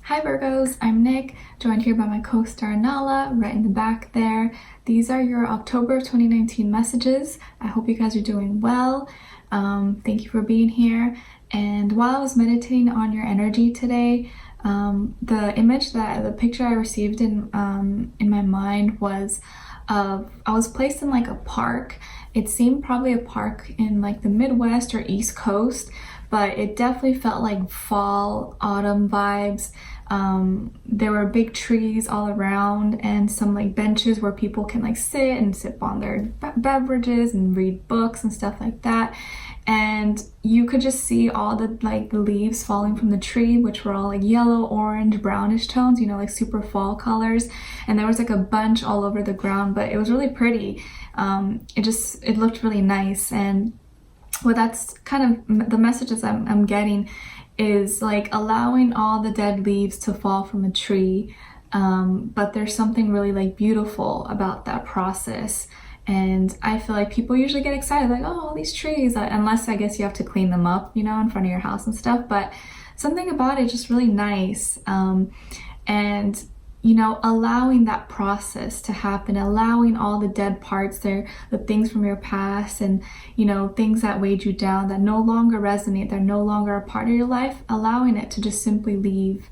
Hi Virgos, I'm Nick, joined here by my co-star Nala, right in the back there. These are your October 2019 messages. I hope you guys are doing well. Thank you for being here. And while I was meditating on your energy today, the picture I received in my mind was I was placed in like a park. It seemed probably a park in like the Midwest or East Coast, but it definitely felt like fall, autumn vibes. There were big trees all around and some like benches where people can like sit and sip on their beverages and read books and stuff like that. And you could just see all the leaves falling from the tree, which were all like yellow, orange, brownish tones, you know, like super fall colors. And there was like a bunch all over the ground, but it was really pretty. It looked really nice. And well, that's kind of the messages I'm getting is like allowing all the dead leaves to fall from a tree. But there's something really like beautiful about that process. And I feel like people usually get excited, like, oh, all these trees, unless I guess you have to clean them up, you know, in front of your house and stuff. But something about it just really nice. And, you know, allowing that process to happen, allowing all the dead parts there, the things from your past and, you know, things that weighed you down that no longer resonate, they're no longer a part of your life, allowing it to just simply leave.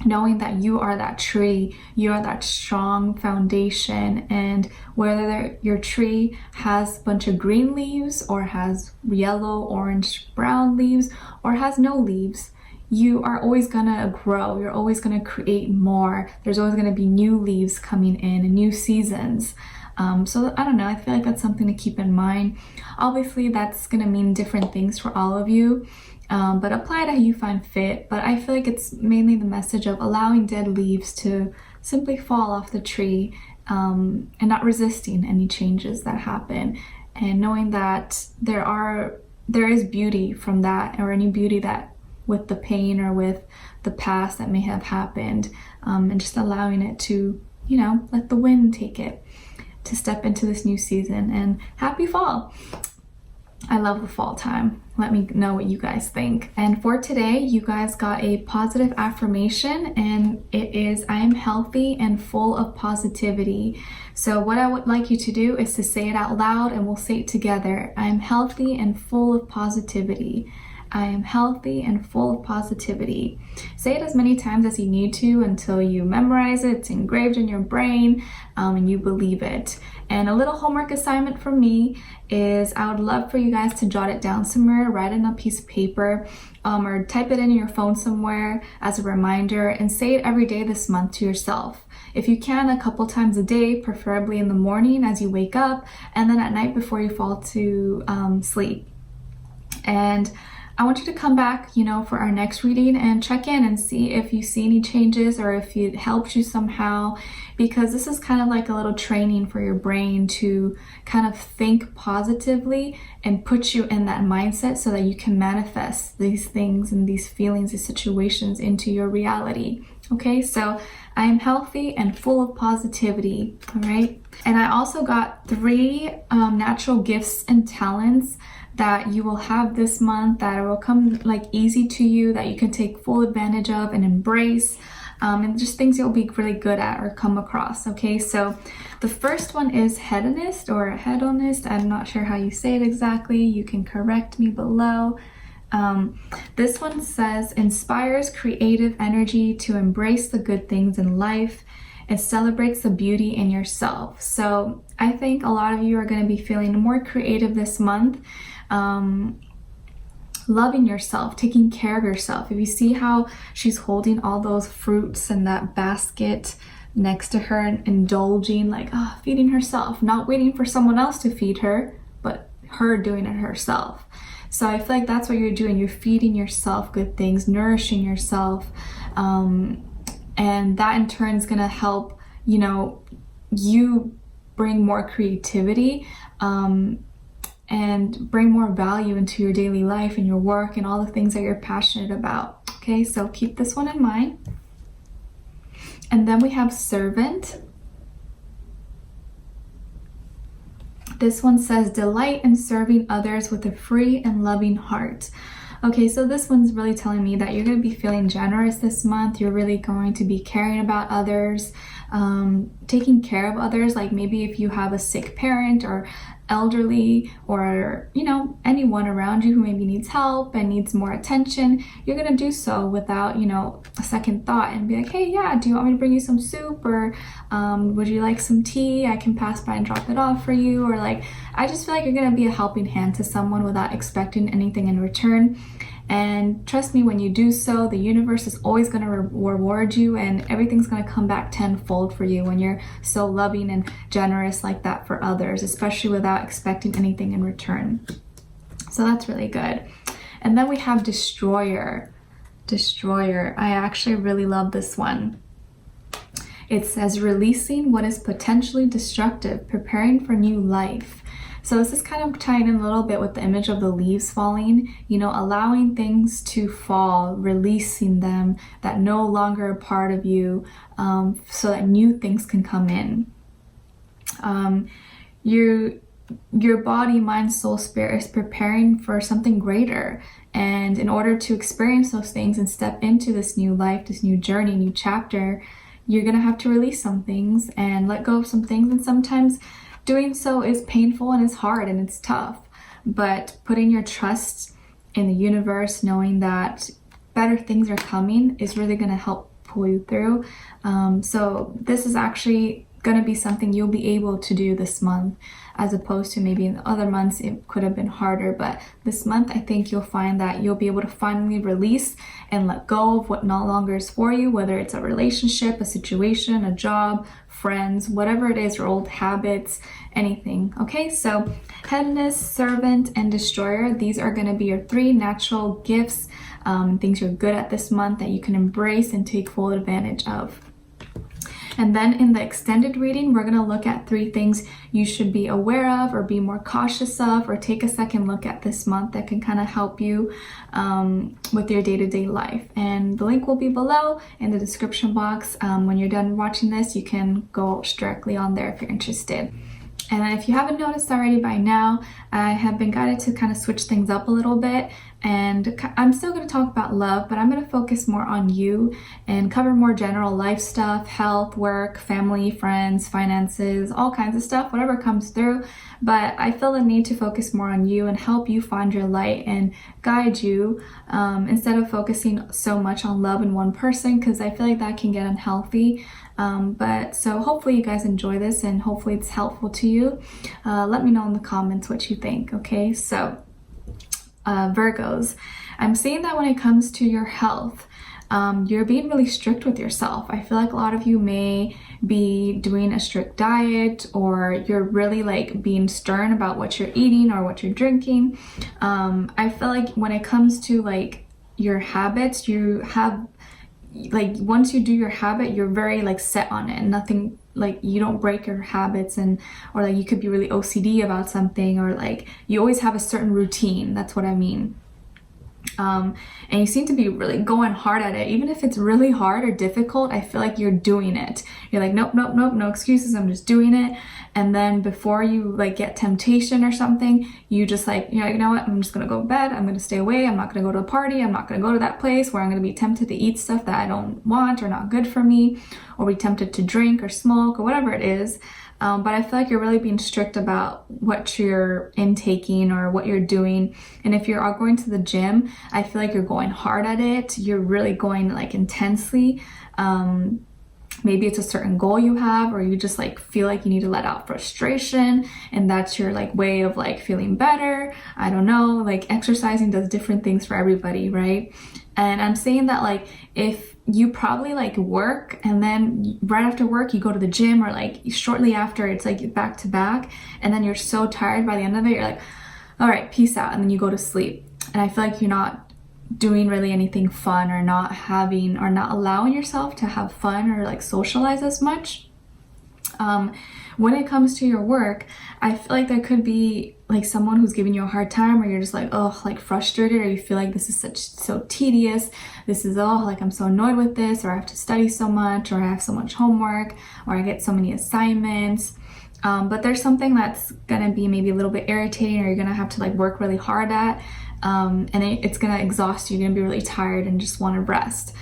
Knowing that you are that tree, you are that strong foundation, and whether your tree has a bunch of green leaves or has yellow, orange, brown leaves or has no leaves, you are always gonna grow, you're always gonna create more. There's always gonna be new leaves coming in and new seasons. So I don't know, I feel like that's something to keep in mind. Obviously that's gonna mean different things for all of you. But apply it how you find fit. But I feel like it's mainly the message of allowing dead leaves to simply fall off the tree, and not resisting any changes that happen, and knowing that there is beauty from that, or any beauty that with the pain or with the past that may have happened, and just allowing it to, you know, let the wind take it to step into this new season. And happy fall. I love the fall time. Let me know what you guys think. And for today, you guys got a positive affirmation, and it is, I am healthy and full of positivity. So what I would like you to do is to say it out loud, and we'll say it together. I am healthy and full of positivity. I am healthy and full of positivity. Say it as many times as you need to until you memorize it, it's engraved in your brain, and you believe it. And a little homework assignment from me is I would love for you guys to jot it down somewhere, write it on a piece of paper, or type it in your phone somewhere as a reminder, and say it every day this month to yourself. If you can, a couple times a day, preferably in the morning as you wake up, and then at night before you fall to sleep. And I want you to come back, you know, for our next reading and check in and see if you see any changes or if it helps you somehow, because this is kind of like a little training for your brain to kind of think positively and put you in that mindset so that you can manifest these things and these feelings, these situations into your reality. Okay, so I am healthy and full of positivity, all right? And I also got 3 natural gifts and talents that you will have this month that will come like easy to you, that you can take full advantage of and embrace, and just things you'll be really good at or come across. Okay, so the first one is hedonist or hedonist. I'm not sure how you say it exactly. You can correct me below. This one says inspires creative energy to embrace the good things in life. It celebrates the beauty in yourself. So I think a lot of you are going to be feeling more creative this month. Loving yourself, taking care of yourself. If you see how she's holding all those fruits in that basket next to her and indulging, like feeding herself, not waiting for someone else to feed her, but her doing it herself. So I feel like that's what you're doing. You're feeding yourself good things, nourishing yourself, and that in turn is going to help, you know, you bring more creativity, and bring more value into your daily life and your work and all the things that you're passionate about. Okay, so keep this one in mind. And then we have servant. This one says delight in serving others with a free and loving heart. Okay, so this one's really telling me that you're going to be feeling generous this month. You're really going to be caring about others, taking care of others. Like maybe if you have a sick parent or elderly, or anyone around you who maybe needs help and needs more attention, you're going to do so without a second thought, and be like, hey, yeah, do you want me to bring you some soup, or would you like some tea? I can pass by and drop it off for you. Or like, I just feel like you're going to be a helping hand to someone without expecting anything in return. And trust me, when you do so, the universe is always going to reward you, and everything's going to come back tenfold for you when you're so loving and generous like that for others, especially without expecting anything in return. So that's really good. And then we have Destroyer. Destroyer. I actually really love this one. It says, releasing what is potentially destructive, preparing for new life. So this is kind of tying in a little bit with the image of the leaves falling, allowing things to fall, releasing them that no longer are a part of you, so that new things can come in. Your body, mind, soul, spirit is preparing for something greater. And in order to experience those things and step into this new life, this new journey, new chapter, you're going to have to release some things and let go of some things. And sometimes doing so is painful and it's hard and it's tough, but putting your trust in the universe, knowing that better things are coming, is really going to help pull you through. So this is actually going to be something you'll be able to do this month, as opposed to maybe in the other months it could have been harder. But this month, I think you'll find that you'll be able to finally release and let go of what no longer is for you, whether it's a relationship, a situation, a job, friends, whatever it is, your old habits, anything. Okay, so Headless, Servant, and Destroyer, these are going to be your 3 natural gifts, things you're good at this month that you can embrace and take full advantage of. And then in the extended reading, we're going to look at 3 things you should be aware of, or be more cautious of, or take a second look at this month that can kind of help you with your day-to-day life. And the link will be below in the description box. When you're done watching this, you can go directly on there if you're interested. And if you haven't noticed already by now, I have been guided to kind of switch things up a little bit. And I'm still going to talk about love, but I'm going to focus more on you and cover more general life stuff, health, work, family, friends, finances, all kinds of stuff, whatever comes through. But I feel the need to focus more on you and help you find your light and guide you, instead of focusing so much on love in one person, because I feel like that can get unhealthy. But so hopefully you guys enjoy this, and hopefully it's helpful to you. Let me know in the comments what you think. Okay, so Virgos, I'm seeing that when it comes to your health, you're being really strict with yourself. I feel like a lot of you may be doing a strict diet, or you're really like being stern about what you're eating or what you're drinking. I feel like when it comes to like your habits, you have like, once you do your habit, you're very like set on it, and nothing, like you don't break your habits, and or like you could be really OCD about something, or like you always have a certain routine. That's what I mean. And you seem to be really going hard at it. Even if it's really hard or difficult, I feel like you're doing it. You're like, nope, nope, nope, no excuses, I'm just doing it. And then before you like get temptation or something, you just like, you know what, I'm just gonna go to bed, I'm gonna stay away, I'm not gonna go to a party, I'm not gonna go to that place where I'm gonna be tempted to eat stuff that I don't want or not good for me, or be tempted to drink or smoke or whatever it is. But I feel like you're really being strict about what you're intaking or what you're doing. And if you're going to the gym, I feel like you're going hard at it. You're really going like intensely. Maybe it's a certain goal you have, or you just like feel like you need to let out frustration, and that's your like way of like feeling better. I don't know, like exercising does different things for everybody, right? And I'm saying that like if you probably like work, and then right after work you go to the gym, or like shortly after it's like back to back, and then you're so tired by the end of it, you're like, all right, peace out, and then you go to sleep. And I feel like you're not doing really anything fun, or not having, or not allowing yourself to have fun or like socialize as much. When it comes to your work, I feel like there could be like someone who's giving you a hard time, or you're just like, oh, like frustrated, or you feel like this is so tedious. This is, oh, like I'm so annoyed with this, or I have to study so much, or I have so much homework, or I get so many assignments. But there's something that's gonna be maybe a little bit irritating, or you're gonna have to like work really hard at. and it's gonna exhaust you. You're gonna be really tired and just want to rest,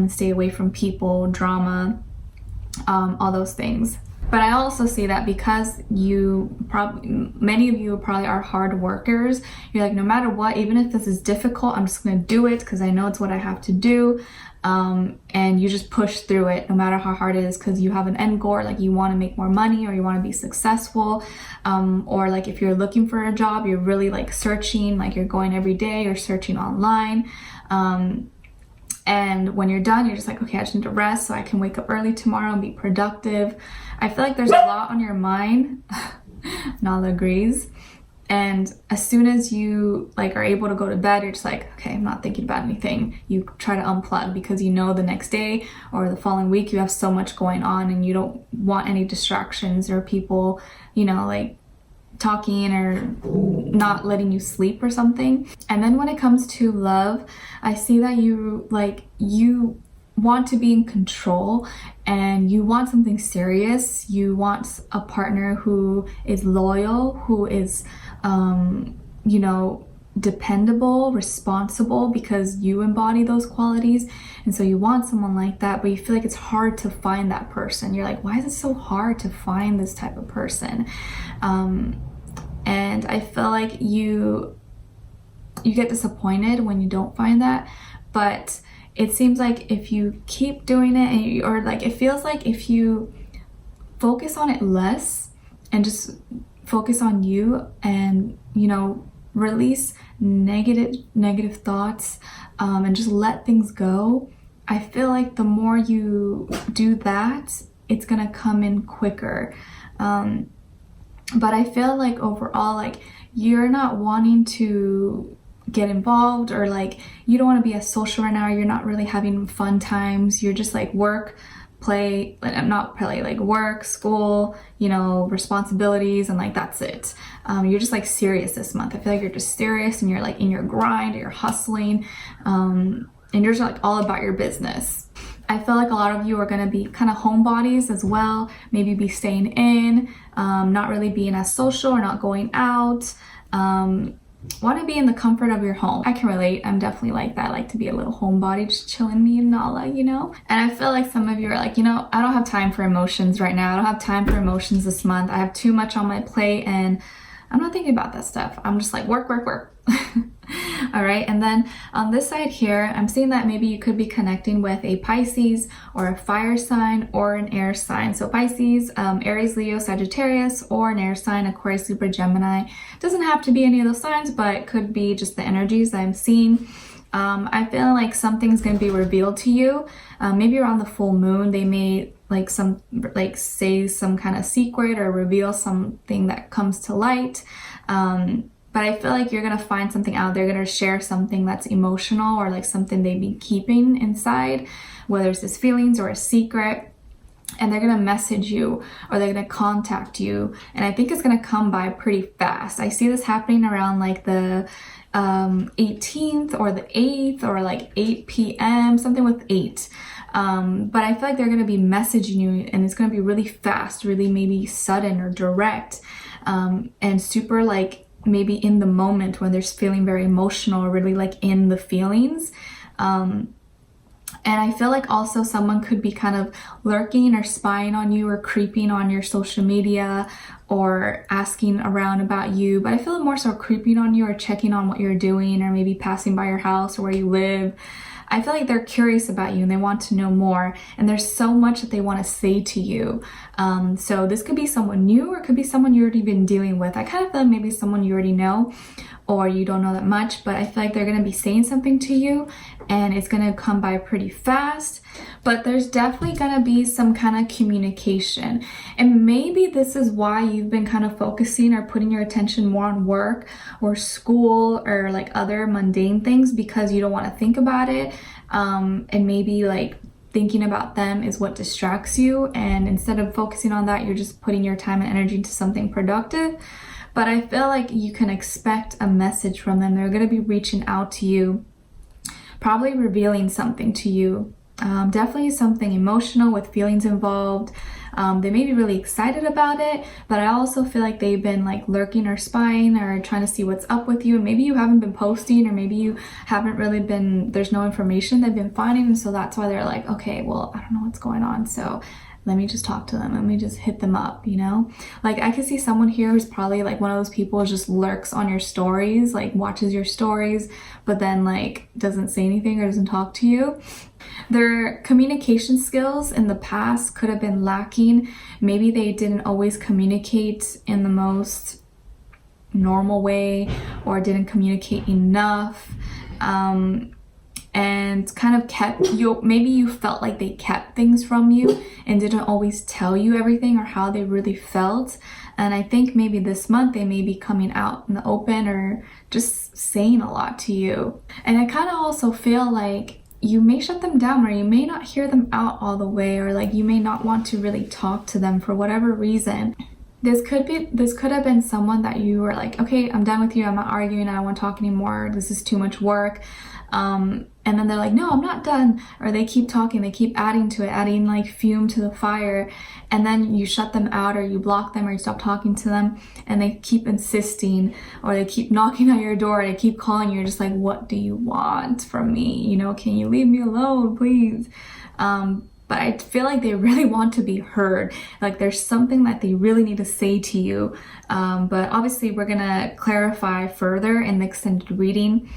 stay away from people, drama, all those things. But I also see that because many of you probably are hard workers, you're like, no matter what, even if this is difficult, I'm just gonna do it because I know it's what I have to do. And you just push through it no matter how hard it is, because you have an end goal, like you want to make more money or you want to be successful, or like if you're looking for a job, you're really like searching, like you're going every day, you're searching online, and when you're done, you're just like, okay, I just need to rest so I can wake up early tomorrow and be productive. I feel like there's a lot on your mind. Nala agrees. And as soon as you like are able to go to bed, you're just like, okay, I'm not thinking about anything. You try to unplug because you know the next day or the following week you have so much going on and you don't want any distractions or people, you know, like talking or not letting you sleep or something. And then when it comes to love, I see that you want to be in control and you want something serious. You want a partner who is loyal, who is you know, dependable, responsible, because you embody those qualities. And so you want someone like that, but you feel like it's hard to find that person. You're like, why is it so hard to find this type of person? And I feel like you get disappointed when you don't find that, but it seems like if you keep doing it, or like it feels like if you focus on it less and just focus on you and, you know, release negative thoughts, and just let things go, I feel like the more you do that, it's gonna come in quicker. But I feel like overall, like you're not wanting to get involved, or like you don't want to be as social right now. You're not really having fun times. You're just like work, play, not play, like work, school, you know, responsibilities, and like that's it. You're just like serious this month. I feel like you're just serious and you're like in your grind, you're hustling, and you're just like all about your business. I feel like a lot of you are going to be kind of homebodies as well, maybe be staying in, not really being as social or not going out, want to be in the comfort of your home. I can relate. I'm definitely like that. I like to be a little homebody, just chilling, me and Nala, you know? And I feel like some of you are like, you know, I don't have time for emotions right now. I don't have time for emotions this month. I have too much on my plate and I'm not thinking about that stuff. I'm just like work. All right, and then on this side here, I'm seeing that maybe you could be connecting with a Pisces or a fire sign or an air sign. So Pisces, Aries, Leo, Sagittarius, or an air sign, Aquarius, Libra, Gemini. Doesn't have to be any of those signs, but it could be just the energies I'm seeing. I feel like something's going to be revealed to you. Maybe around the full moon, they may say some kind of secret or reveal something that comes to light. But I feel like you're going to find something out. They're going to share something that's emotional or like something they've been keeping inside, whether it's this feelings or a secret. And they're going to message you or they're going to contact you. And I think it's going to come by pretty fast. I see this happening around like the 18th or the 8th or like 8 p.m., something with 8. But I feel like they're going to be messaging you and it's going to be really fast, really maybe sudden or direct, and super like maybe in the moment when they're feeling very emotional or really like in the feelings. And I feel like also someone could be kind of lurking or spying on you or creeping on your social media or asking around about you. But I feel more so creeping on you or checking on what you're doing or maybe passing by your house or where you live. I feel like they're curious about you and they want to know more. And there's so much that they want to say to you. So this could be someone new or it could be someone you've already been dealing with. I kind of feel like maybe someone you already know or you don't know that much, but I feel like they're going to be saying something to you and it's going to come by pretty fast. But there's definitely going to be some kind of communication. And maybe this is why you've been kind of focusing or putting your attention more on work or school or like other mundane things because you don't want to think about it. And maybe like thinking about them is what distracts you. And instead of focusing on that, you're just putting your time and energy into something productive. But I feel like you can expect a message from them. They're going to be reaching out to you, probably revealing something to you. Definitely something emotional with feelings involved. They may be really excited about it, but I also feel like they've been like lurking or spying or trying to see what's up with you. And maybe you haven't been posting, or maybe you haven't really been, there's no information they've been finding. And so that's why they're like, okay, well, I don't know what's going on. So let me just talk to them. Let me just hit them up, you know? Like I could see someone here who's probably like one of those people who just lurks on your stories, like watches your stories, but then like doesn't say anything or doesn't talk to you. Their communication skills in the past could have been lacking. Maybe they didn't always communicate in the most normal way, or didn't communicate enough. And kind of kept you, maybe you felt like they kept things from you and didn't always tell you everything or how they really felt. And I think maybe this month they may be coming out in the open or just saying a lot to you. And I kind of also feel like you may shut them down, or you may not hear them out all the way, or like you may not want to really talk to them for whatever reason. This could have been someone that you were like, okay, I'm done with you, I'm not arguing, I don't want to talk anymore, this is too much work. And then they're like, no, I'm not done. Or they keep talking, they keep adding to it, adding like fume to the fire. And then you shut them out, or you block them, or you stop talking to them, and they keep insisting, or they keep knocking on your door, they keep calling you. You're just like, what do you want from me? You know, can you leave me alone, please? But I feel like they really want to be heard. Like there's something that they really need to say to you. But obviously we're gonna clarify further in the extended reading,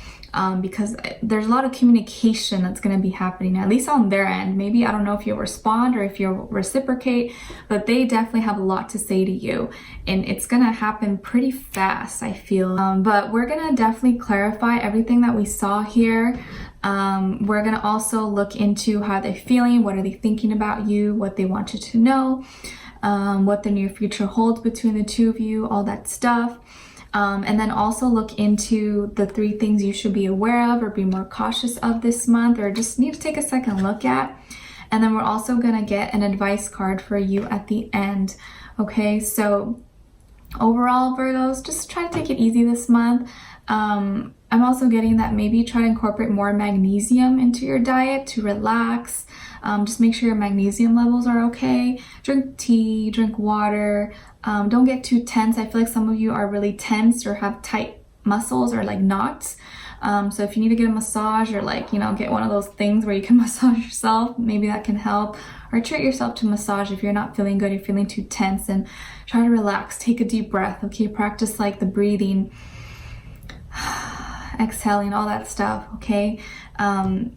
because there's a lot of communication that's gonna be happening, at least on their end. Maybe, I don't know if you'll respond or if you'll reciprocate, but they definitely have a lot to say to you. And it's gonna happen pretty fast, I feel. But we're gonna definitely clarify everything that we saw here. We're gonna also look into how they're feeling, what are they thinking about you, what they want you to know, what the near future holds between the two of you, all that stuff. And then also look into the 3 things you should be aware of or be more cautious of this month, or just need to take a second look at. And then we're also gonna get an advice card for you at the end. Okay, so overall, Virgos, just try to take it easy this month. I'm also getting that maybe try to incorporate more magnesium into your diet to relax. Just make sure your magnesium levels are okay. Drink tea, drink water. Don't get too tense. I feel like some of you are really tense or have tight muscles or like knots. So if you need to get a massage, or like, you know, get one of those things where you can massage yourself, maybe that can help. Or treat yourself to massage if you're not feeling good, you're feeling too tense, and try to relax. Take a deep breath, okay? Practice like the breathing, exhaling, all that stuff, okay? But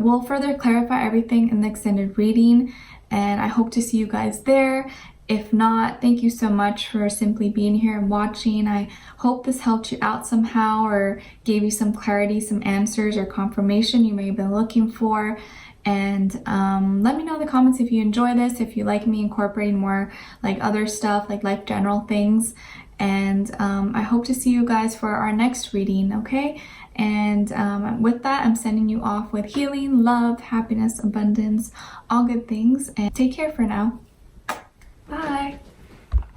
we'll further clarify everything in the extended reading, and I hope to see you guys there. If not, thank you so much for simply being here and watching. I hope this helped you out somehow, or gave you some clarity, some answers, or confirmation you may have been looking for. And let me know in the comments if you enjoy this, if you like me incorporating more like other stuff, like life general things. And I hope to see you guys for our next reading, okay? And with that, I'm sending you off with healing, love, happiness, abundance, all good things. And take care for now. Bye.